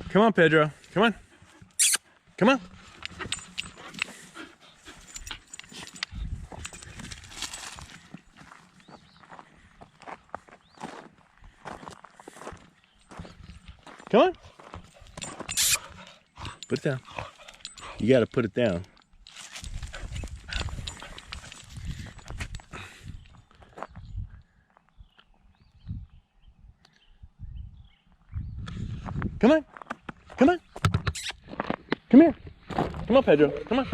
Come on, Pedro. Come on. Come on. Come on. Put it down. You got to put it down. Come on. Come on. Come here. Come on, Pedro. Come on.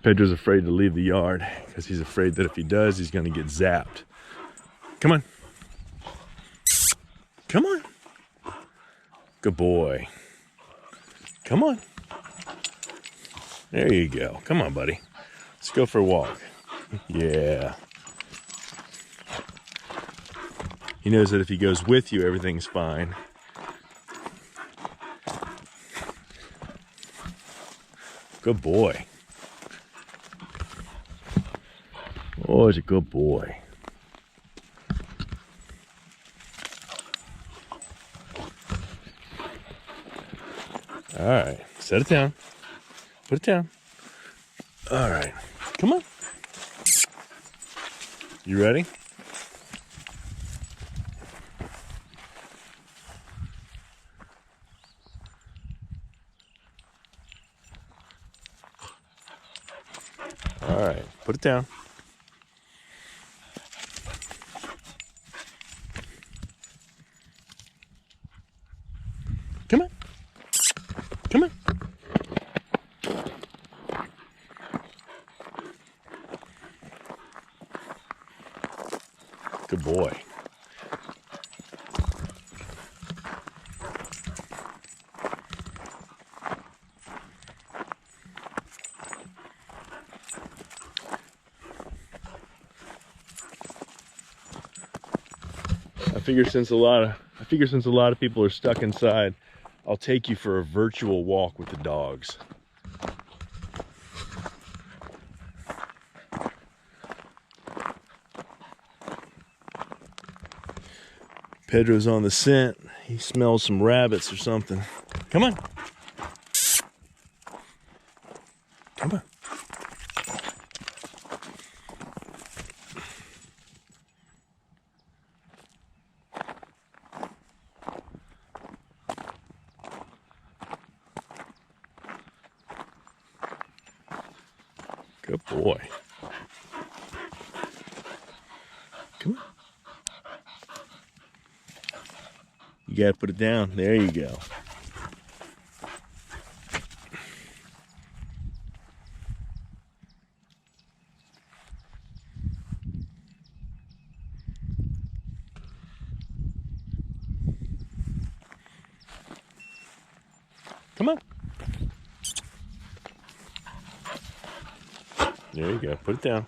Pedro's afraid to leave the yard because he's afraid that if he does, he's going to get zapped. Come on. Come on. Good boy. Come on. There you go. Come on, buddy. Let's go for a walk. Yeah. He knows that if he goes with you, everything's fine. Good boy. Oh, he's a good boy. All right, set it down. Put it down. All right, come on. You ready? All right, put it down. Come on. Come on. Good boy. I figure since a lot of people are stuck inside, I'll take you for a virtual walk with the dogs. Pedro's on the scent. He smells some rabbits or something. Come on. Come on. Good boy. Come on. You gotta put it down. There you go. Come on. There you go. Put it down.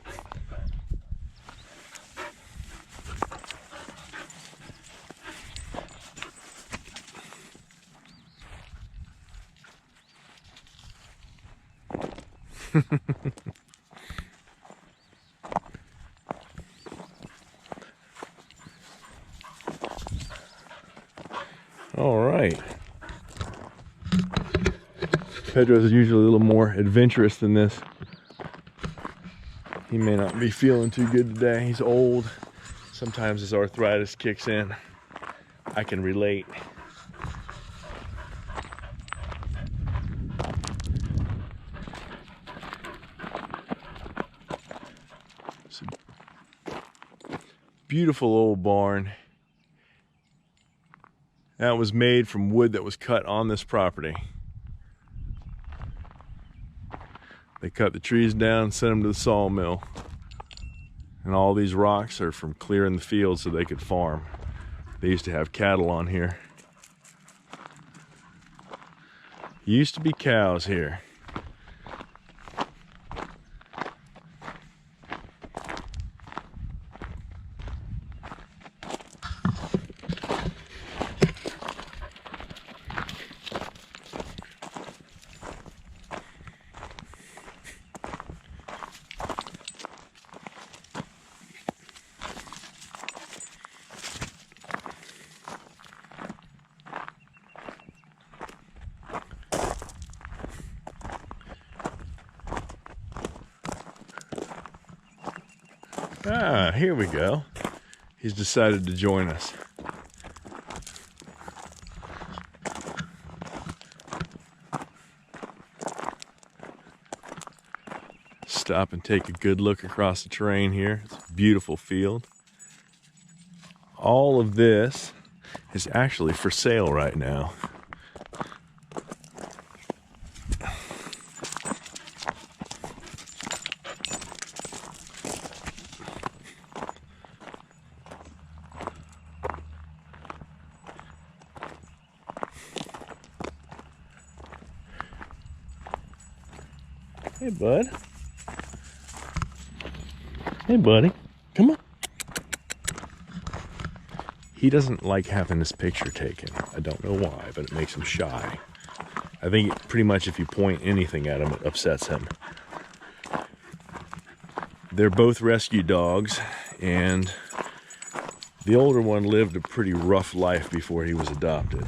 All right. Pedro's usually a little more adventurous than this. He may not be feeling too good today. He's old. Sometimes his arthritis kicks in. I can relate. It's a beautiful old barn. That was made from wood that was cut on this property. They cut the trees down and sent them to the sawmill. And all these rocks are from clearing the field so they could farm. They used to have cattle on here. Used to be cows here. Ah, here we go. He's decided to join us. Stop and take a good look across the terrain here. It's a beautiful field. All of this is actually for sale right now. Hey, bud. Hey, buddy. Come on. He doesn't like having this picture taken. I don't know why, but it makes him shy. I think pretty much if you point anything at him, it upsets him. They're both rescue dogs, and the older one lived a pretty rough life before he was adopted.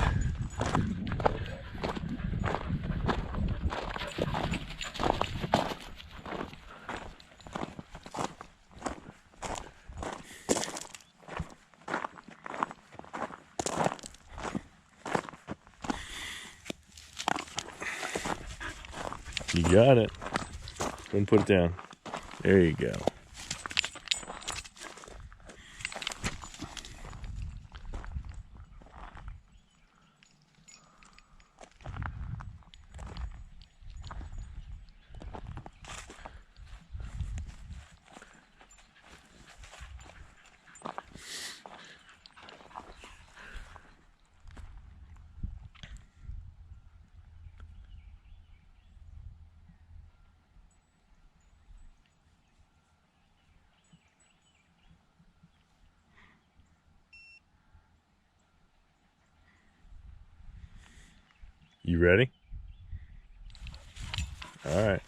You got it. Go ahead and put it down. There you go. You ready? All right.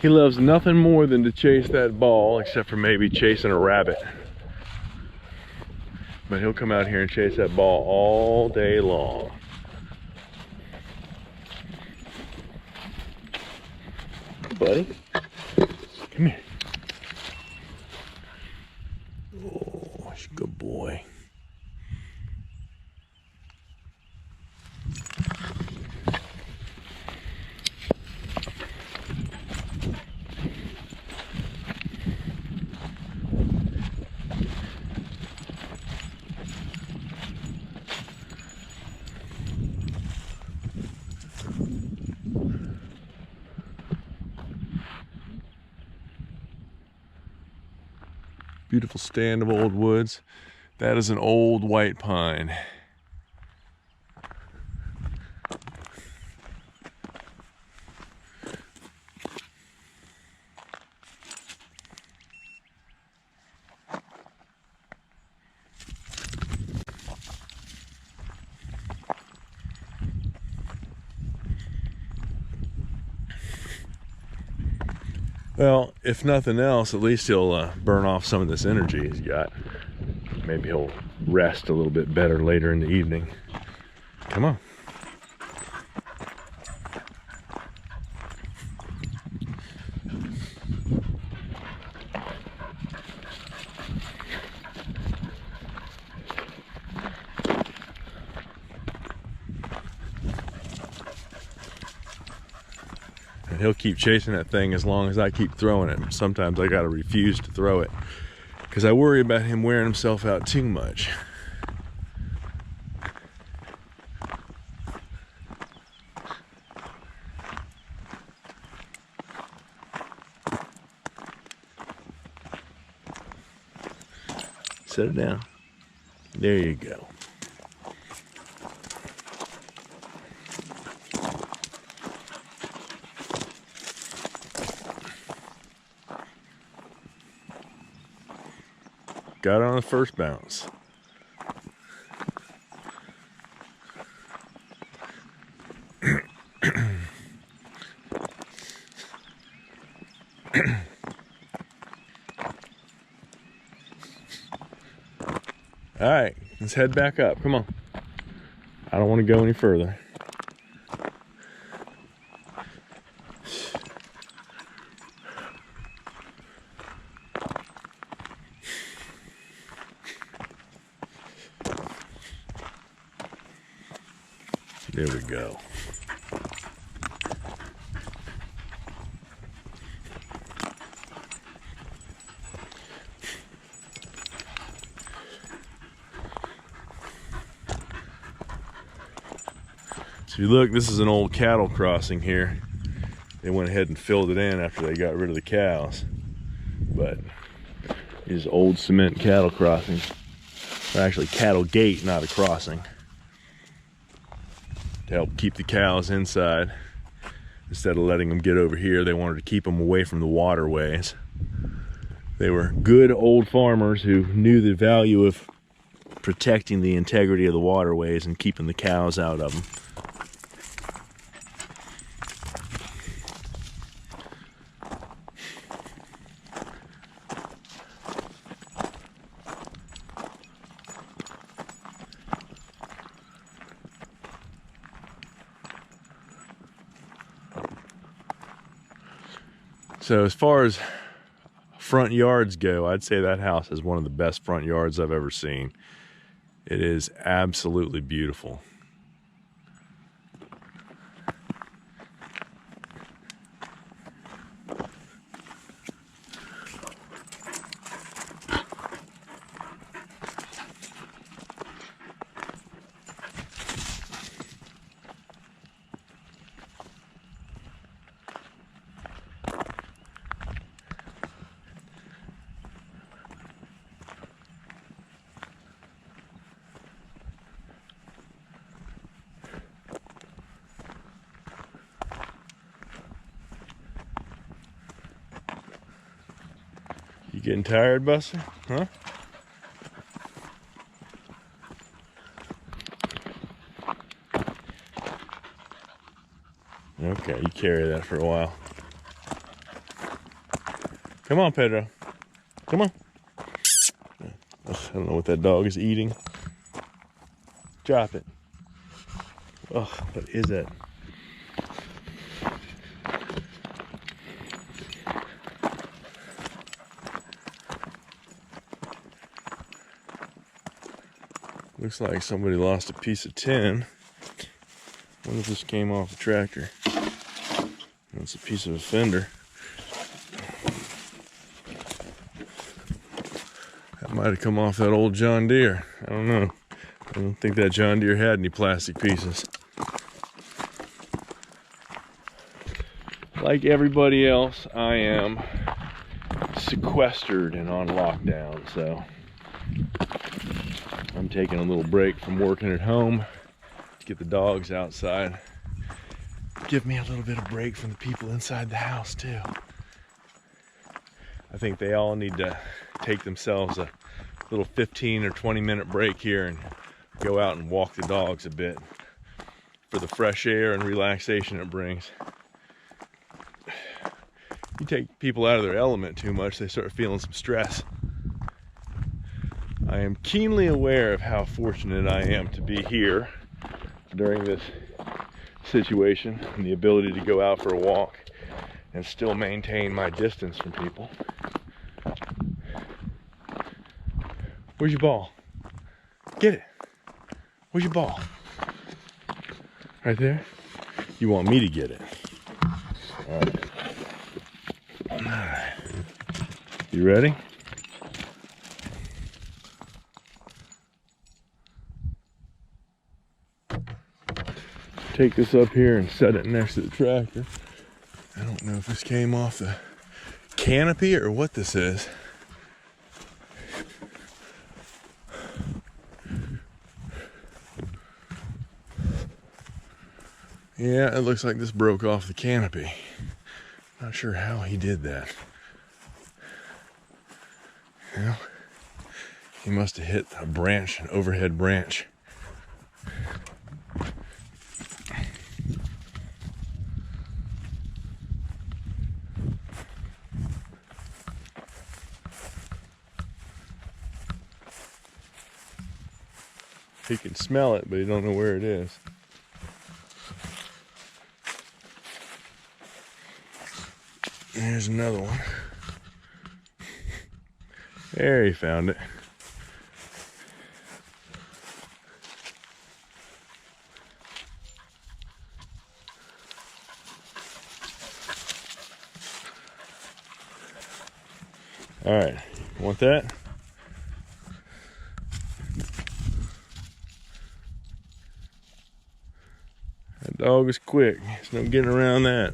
He loves nothing more than to chase that ball, except for maybe chasing a rabbit. But he'll come out here and chase that ball all day long. Hey, buddy. Come here. Oh, he's a good boy. Beautiful stand of old woods. That is an old white pine. Well, if nothing else, at least he'll burn off some of this energy he's got. Maybe he'll rest a little bit better later in the evening. Come on. And he'll keep chasing that thing as long as I keep throwing it. Sometimes I gotta refuse to throw it because I worry about him wearing himself out too much. Set it down. There you go. Got it on the first bounce. All right, let's head back up. Come on. I don't want to go any further. There we go. So you look, this is an old cattle crossing here. They went ahead and filled it in after they got rid of the cows. But these old cement cattle crossings. Or actually cattle gate, not a crossing. To help keep the cows inside. Instead of letting them get over here, they wanted to keep them away from the waterways. They were good old farmers who knew the value of protecting the integrity of the waterways and keeping the cows out of them. So as far as front yards go, I'd say that house is one of the best front yards I've ever seen. It is absolutely beautiful. You getting tired, Buster? Huh? Okay, you carry that for a while. Come on, Pedro. Come on. Ugh, I don't know what that dog is eating. Drop it. Ugh, what is that? Looks like somebody lost a piece of tin. I wonder if this came off the tractor. That's a piece of a fender. That might have come off that old John Deere. I don't know. I don't think that John Deere had any plastic pieces. Like everybody else, I am sequestered and on lockdown, so I'm taking a little break from working at home to get the dogs outside. Give me a little bit of break from the people inside the house too. I think they all need to take themselves a little 15 or 20-minute break here and go out and walk the dogs a bit for the fresh air and relaxation it brings. You take people out of their element too much, they start feeling some stress. I am keenly aware of how fortunate I am to be here during this situation and the ability to go out for a walk and still maintain my distance from people. Where's your ball? Get it. Where's your ball? Right there? You want me to get it? All right. All right. You ready? Take this up here and set it next to the tractor. I don't know if this came off the canopy or what this is. Yeah, it looks like this broke off the canopy. Not sure how he did that. Well, he must have hit a branch, an overhead branch. He can smell it, but he don't know where it is. There's another one. There, he found it. All right, want that? That dog is quick. There's no getting around that.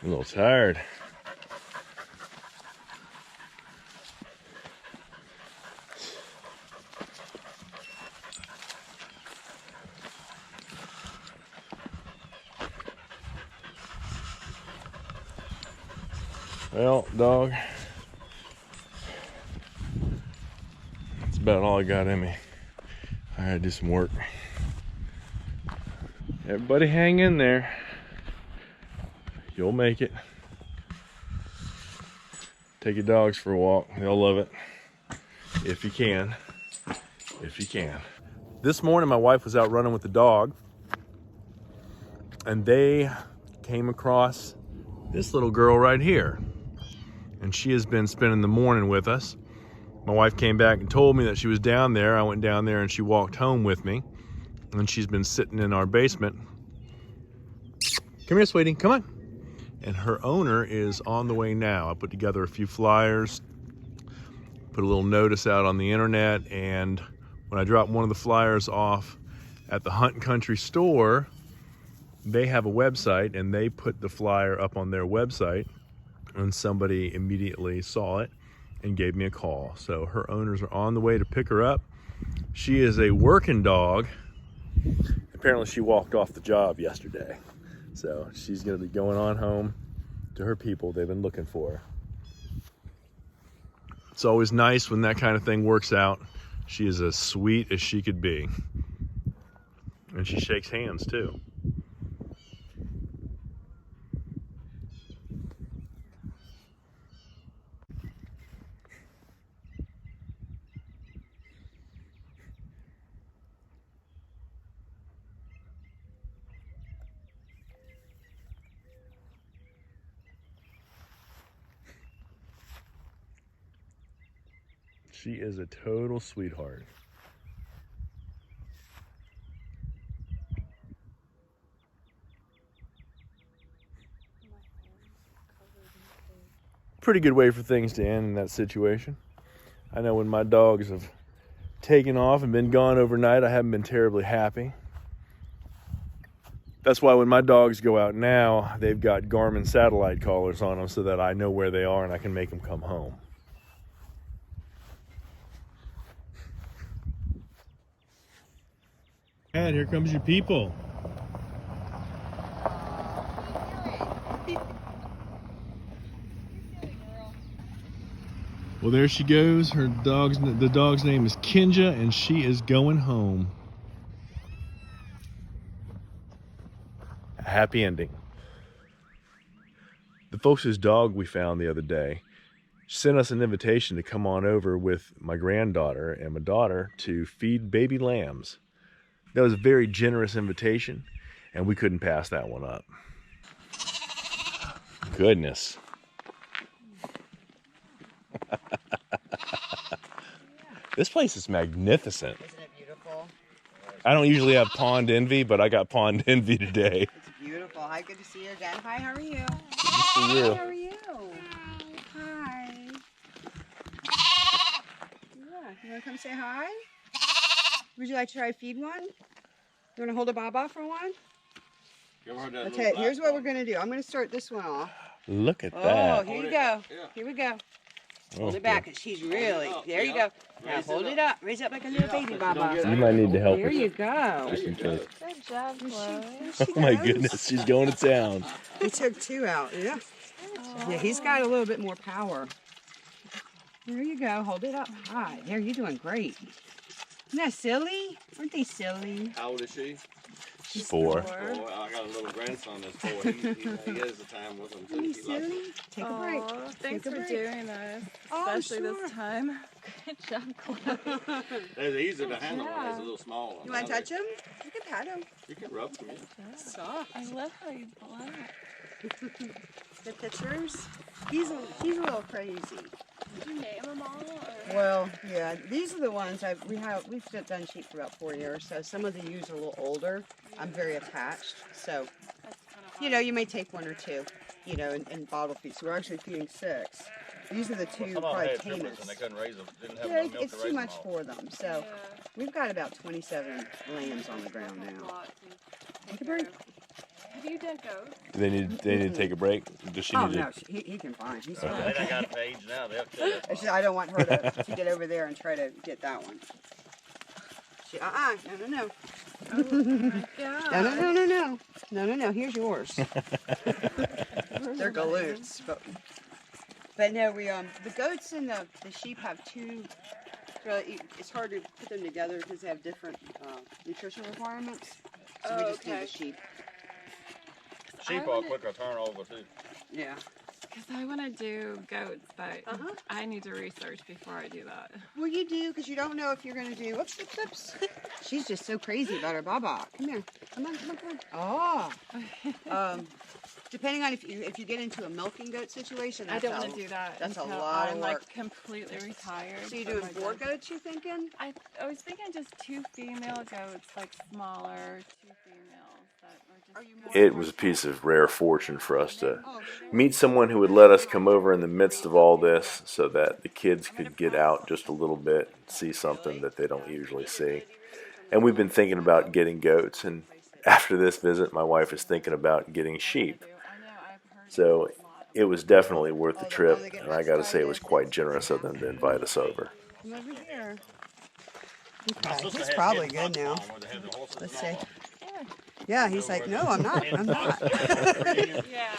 I'm a little tired. Well, dog, that's about all I got in me. I gotta do some work. Everybody hang in there. You'll make it. Take your dogs for a walk. They'll love it. If you can. If you can. This morning, my wife was out running with the dog, and they came across this little girl right here. And she has been spending the morning with us. My wife came back and told me that she was down there. I went down there and she walked home with me. And she's been sitting in our basement. Come here, sweetie, come on. And her owner is on the way now. I put together a few flyers, put a little notice out on the internet, and when I dropped one of the flyers off at the Hunt Country store, they have a website and they put the flyer up on their website, and somebody immediately saw it and gave me a call. So her owners are on the way to pick her up. She is a working dog. Apparently she walked off the job yesterday. So she's gonna be going on home to her people. They've been looking for her. It's always nice when that kind of thing works out. She is as sweet as she could be. And she shakes hands too. She is a total sweetheart. Pretty good way for things to end in that situation. I know when my dogs have taken off and been gone overnight, I haven't been terribly happy. That's why when my dogs go out now, they've got Garmin satellite collars on them so that I know where they are and I can make them come home. Dad, here comes your people. Well, there she goes. The dog's name is Kinja, and she is going home. A happy ending. The folks whose dog we found the other day sent us an invitation to come on over with my granddaughter and my daughter to feed baby lambs. That was a very generous invitation, and we couldn't pass that one up. Goodness. This place is magnificent. Isn't it beautiful? I don't usually have pond envy, but I got pond envy today. It's beautiful. Hi, good to see you again. Hi, how are you? Good to see you. Hi, how are you? Hi. Yeah, you want to come say hi? Would you like to try feed one? You want to hold a baba for one? Okay, here's what we're going to do. I'm going to start this one off. Look at Oh, that. here you go. Here we go. Hold it back, because she's really, there you go. Now hold it up. Raise it up like a little baby baba. You might need to help There her. you go. Just in case. Good job, Chloe. Oh my goodness, she's going to town. We took two out, yeah. Yeah, he's got a little bit more power. There you go. Hold it up high. There, you're doing great. Isn't that silly? Aren't they silly? How old is she? She's 4. I got a little grandson that's 4. He has the time with him too. He loves it. Take a break. Thanks for doing this, Oh, especially sure. this time. Good job, Chloe. It's easier to handle when he's a little small one. You want to touch him? You can pat him. You can rub him. Soft. I love how you black. The pictures. He's a little crazy. Did you name them all? Or? Well, yeah, these are the ones we've done sheep for about 4 years, so some of the ewes are a little older. I'm very attached, so you know, you may take 1 or 2, you know, and bottle feed. So we're actually feeding 6. These are the 2 probably tamest. And they couldn't raise them. Didn't have Yeah, enough milk it's to too raise much them all. for them. So we've got about 27 lambs on the ground now. Take a break. Have you done goats? Do they need to take a break? Does she Oh need no, to? he can fine. He's They fine. done got the age now. They'll kill it. It's just, I don't want her to get over there and try to get that one. She, no. Oh my god. No. Here's yours. They're galoots, but no, we the goats and the sheep have 2. It's hard to put them together because they have different nutrition requirements. So we just do the sheep. Sheep are quicker turn over too. Yeah. Because I want to do goats, but I need to research before I do that. Well, you do, because you don't know if you're going to do. Whoops. She's just so crazy about her baba. Come here. Come on. Oh. Depending on if you get into a milking goat situation, I don't want to do that. That's a until lot of I'm work. like completely retired. So you're from doing my 4 job. goats, you thinking? I was thinking just 2 female goats, like smaller, 2 females that were just. It was a piece of rare fortune for us to Oh, sure. meet someone who would let us come over in the midst of all this so that the kids could get out just a little bit and see something that they don't usually see. And we've been thinking about getting goats, and after this visit, my wife is thinking about getting sheep. So it was definitely worth the trip, and I got to say it was quite generous of them to invite us over. Come over here. Okay, he's probably good now. Let's see. Yeah, he's like, no, I'm not. Yeah.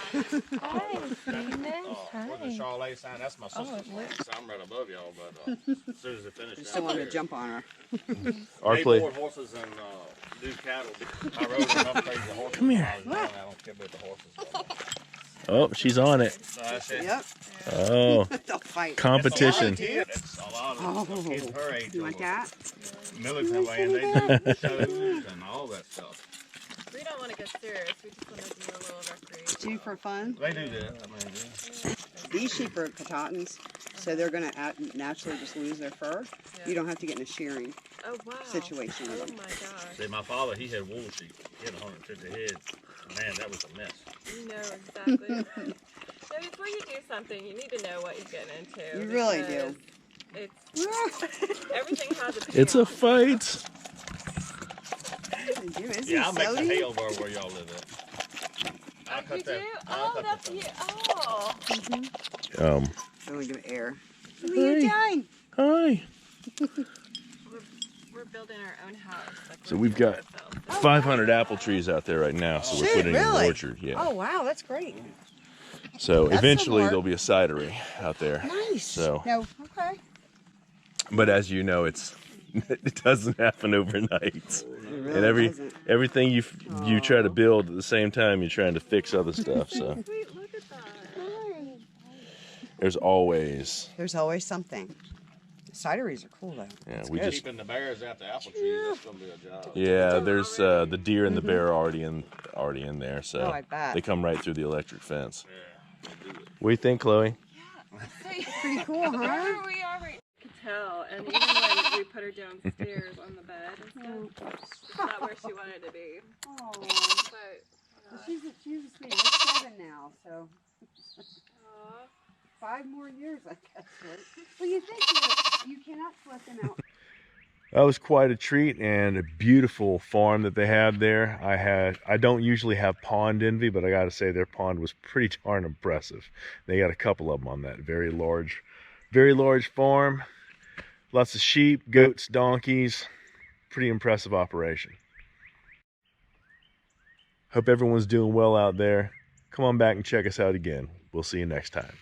Hi, Venus. Where's the Charlotte sign? That's my sister's sign. So I'm right above y'all, but as soon as it finishes. Still wanted to jump on her. Our They place. board horses and do cattle. I rode enough crazy horses. Come here. I don't care about the horses. Oh, she's on it. So I said, Yep. Oh, They'll fight. competition. it's a lot of kids her age. You like that? Military land, they do shows and all that stuff. We don't want to get serious. We just want to do a little recreation. Do for fun. They do that. I mean, yeah. These sheep are Katahdins, so they're going to naturally just lose their fur. Yeah. You don't have to get in a shearing Oh, wow. situation with Oh, them. my gosh. See, my father, he had wool sheep. He had 150 head. Man, that was a mess. You know exactly. So before you do something, you need to know what you're getting into. You really do. It's everything has a payoff. It's a fight. Isn't Yeah, I'll he make the silly? hay over where y'all live at. I'll cut You that. do? I'll Oh, cut that's that you. thing. Oh. Um, I'm going to give it air. What are you doing? Hi. We're building our own house. Like So we're we've doing got it ourselves. 500 apple trees out there right now, so we're Shit, putting in really? an orchard. Yeah. Oh, wow, that's great. So That's eventually some work. there'll be a cidery out there. Nice. So, No, okay. but as you know, it doesn't happen overnight. It really And doesn't. everything you try to build at the same time, you're trying to fix other stuff. So Sweet, look at that. there's always, There's always something. Cideries are cool, though. yeah, we just- Keeping the bears out the apple trees, that's going to be a job. yeah. There's the deer and the bear already in there. So Oh, I bet. they come right through the electric fence. Yeah, they do it. What do you think, Chloe? Pretty cool, huh? Wherever we are, we could tell. And even when we put her downstairs on the bed and stuff, it's not where she wanted to be. Oh, But she's a sweetie. It's 7 now, so aw. 5 more years, I guess. Right? Well, you think you cannot let them out. That was quite a treat and a beautiful farm that they have there. I don't usually have pond envy, but I got to say their pond was pretty darn impressive. They got a couple of them on that very large farm. Lots of sheep, goats, donkeys. Pretty impressive operation. Hope everyone's doing well out there. Come on back and check us out again. We'll see you next time.